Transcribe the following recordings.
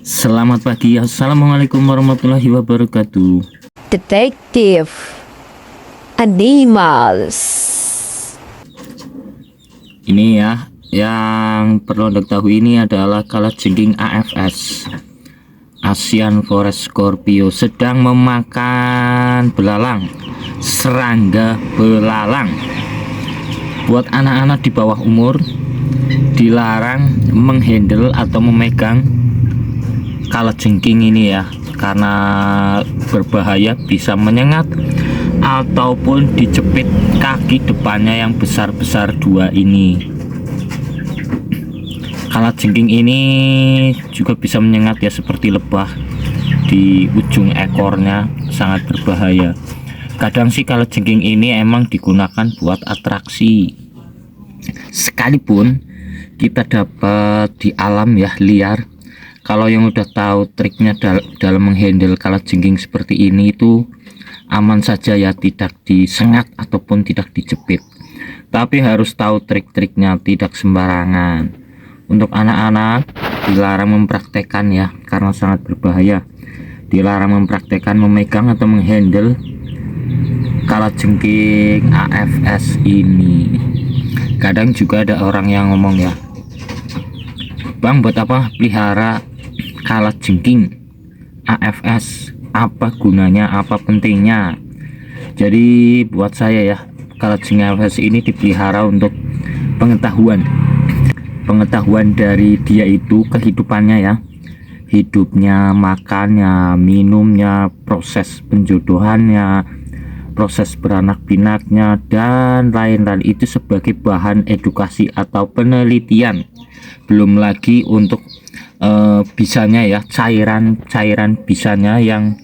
Selamat pagi, assalamualaikum warahmatullahi wabarakatuh. Detective Animals. Ini ya, yang perlu Anda ketahui ini adalah kalajengking AFS, Asian Forest Scorpio, sedang memakan belalang, serangga belalang. Buat anak-anak di bawah umur, dilarang menghandle atau memegang kalajengking ini ya, karena berbahaya, bisa menyengat ataupun dijepit kaki depannya yang besar-besar dua ini. Kalajengking ini juga bisa menyengat ya, seperti lebah di ujung ekornya, sangat berbahaya. Kadang sih kalajengking ini emang digunakan buat atraksi, sekalipun kita dapat di alam ya, liar. Kalau yang udah tahu triknya dalam menghandle kalajengking seperti ini itu aman saja ya, tidak disengat ataupun tidak dijepit. Tapi harus tahu trik-triknya, tidak sembarangan. Untuk anak-anak dilarang mempraktekkan ya, karena sangat berbahaya. Dilarang mempraktekkan memegang atau menghandle kalajengking AFS ini. Kadang juga ada orang yang ngomong ya, "Bang, buat apa pelihara kalajengking AFS? Apa gunanya, apa pentingnya?" Jadi buat saya ya, kalajengking AFS ini dipelihara untuk pengetahuan dari dia itu, kehidupannya ya, hidupnya, makannya, minumnya, proses penjodohannya, proses beranak pinaknya, dan lain-lain, itu sebagai bahan edukasi atau penelitian. Belum lagi untuk bisanya ya, cairan bisanya yang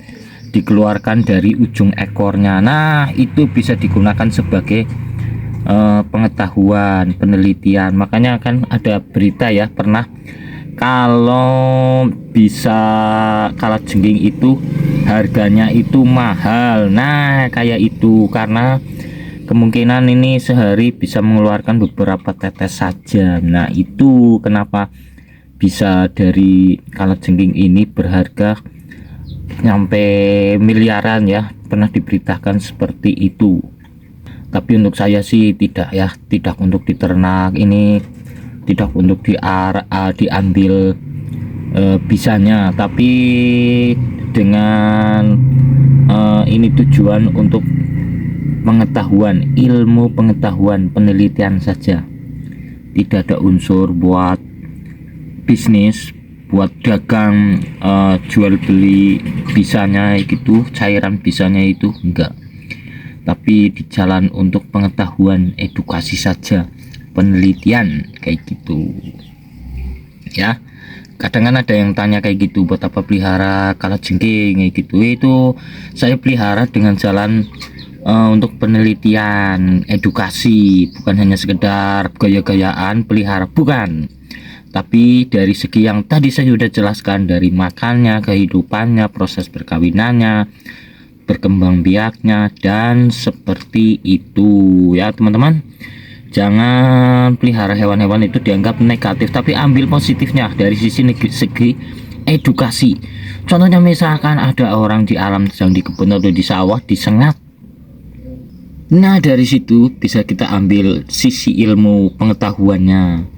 dikeluarkan dari ujung ekornya. Nah, itu bisa digunakan sebagai pengetahuan, penelitian. Makanya kan ada berita ya, pernah kalau bisa kalajengking itu harganya itu mahal. Nah, kayak itu, karena kemungkinan ini sehari bisa mengeluarkan beberapa tetes saja. Nah, itu kenapa bisa dari kalajengking ini berharga nyampe miliaran ya, pernah diberitakan seperti itu. Tapi untuk saya sih tidak ya, tidak untuk diternak, ini tidak untuk diambil bisanya, tapi dengan ini tujuan untuk pengetahuan, ilmu pengetahuan, penelitian saja. Tidak ada unsur buat bisnis, buat dagang, jual beli bisanya gitu, cairan bisanya itu enggak, tapi di jalan untuk pengetahuan, edukasi saja, penelitian kayak gitu ya. Kadang kan ada yang tanya kayak gitu, buat apa pelihara kalajengking kayak gitu. Itu saya pelihara dengan jalan untuk penelitian, edukasi, bukan hanya sekedar gaya-gayaan pelihara, bukan. Tapi dari segi yang tadi saya sudah jelaskan, dari makannya, kehidupannya, proses perkawinannya, berkembang biaknya, dan seperti itu ya teman-teman. Jangan pelihara hewan-hewan itu dianggap negatif, tapi ambil positifnya dari segi edukasi. Contohnya misalkan ada orang di alam, sedang di kebun atau di sawah, disengat. Nah, dari situ bisa kita ambil sisi ilmu pengetahuannya.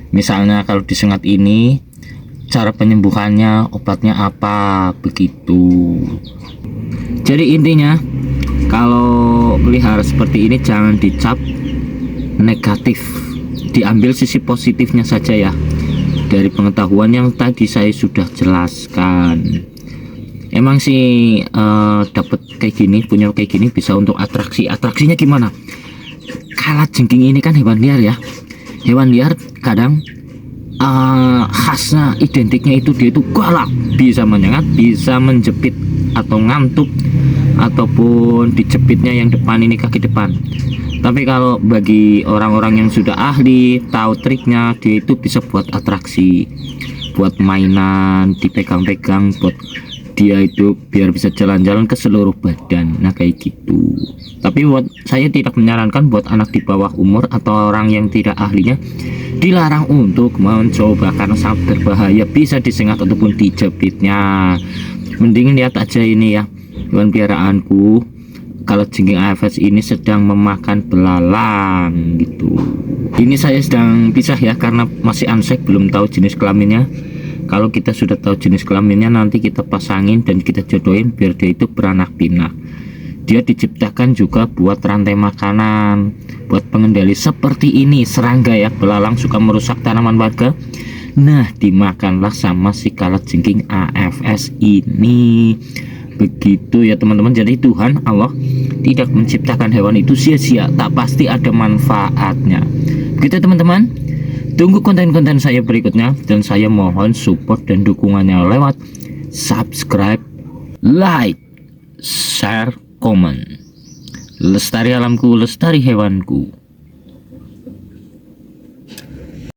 Misalnya kalau disengat ini, cara penyembuhannya, obatnya apa, begitu. Jadi intinya, kalau pelihara seperti ini jangan dicap negatif, diambil sisi positifnya saja ya, dari pengetahuan yang tadi saya sudah jelaskan. Emang sih dapat kayak gini, punya kayak gini bisa untuk atraksinya gimana? Kalajengking ini kan hewan liar ya, hewan liar kadang khasnya, identiknya itu dia itu galak, bisa menyengat, bisa menjepit atau ngantuk, ataupun dijepitnya yang depan ini, kaki depan. Tapi kalau bagi orang-orang yang sudah ahli, tahu triknya, dia itu bisa buat atraksi, buat mainan, dipegang-pegang, buat dia itu biar bisa jalan-jalan ke seluruh badan. Nah kayak gitu. Tapi buat saya tidak menyarankan buat anak di bawah umur atau orang yang tidak ahlinya, dilarang untuk mencoba karena sangat berbahaya, bisa disengat ataupun dijepitnya. Mending lihat aja ini ya, hewan piaraanku. Kalau jengking AFS ini sedang memakan belalang gitu. Ini saya sedang pisah ya karena masih unsek, belum tahu jenis kelaminnya. Kalau kita sudah tahu jenis kelaminnya, nanti kita pasangin dan kita jodohin biar dia itu beranak pinak. Dia diciptakan juga buat rantai makanan, buat pengendali seperti ini. Serangga ya, belalang suka merusak tanaman warga. Nah, dimakanlah sama si kalajengking AFS ini. Begitu ya teman-teman. Jadi Tuhan Allah tidak menciptakan hewan itu sia-sia, tak pasti ada manfaatnya. Begitu teman-teman. Tunggu konten-konten saya berikutnya, dan saya mohon support dan dukungannya lewat subscribe, like, share, komen. Lestari alamku, lestari hewanku.